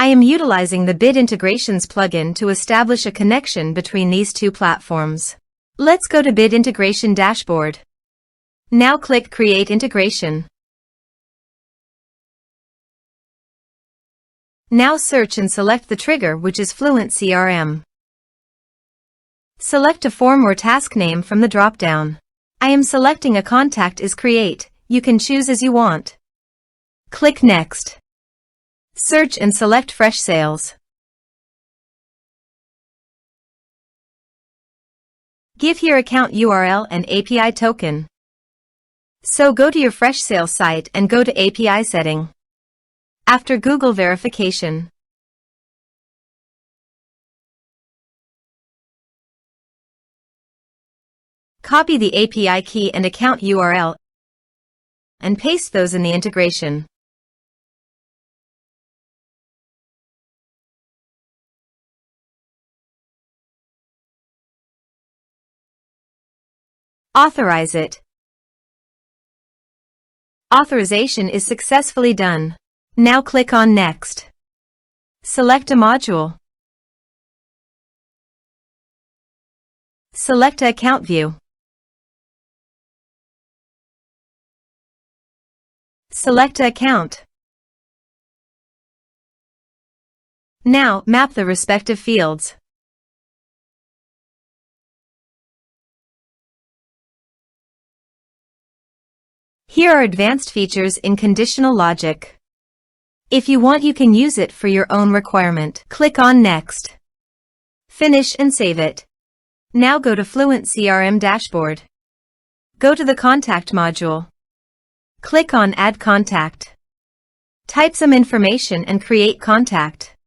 I am utilizing the Bit Integrations plugin to establish a connection between these two platforms. Let's go to Bit Integration Dashboard. Now click Create Integration. Now search and select the trigger, which is FluentCRM. Select a form or task name from the drop-down. I am selecting a contact is Create. You can choose as you want. Click Next. Search and select Freshsales. Give your account URL and API token. So go to your Freshsales site and go to API setting. After Google verification, copy the API key and account URL and paste those in the integration. Authorize it. Authorization is successfully done. Now click on Next. Select a module. Select Account View. Select Account. Now map the respective fields. Here are advanced features in conditional logic. If you want, you can use it for your own requirement. Click on Next. Finish and save it. Now go to FluentCRM Dashboard. Go to the Contact module. Click on Add Contact. Type some information and create contact.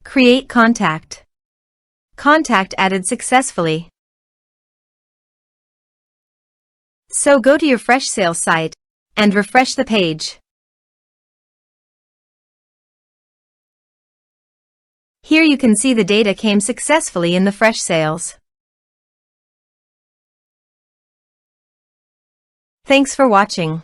Create contact. Contact added successfully. So go to your Freshsales site and refresh the page. Here you can see the data came successfully in the Freshsales. Thanks for watching.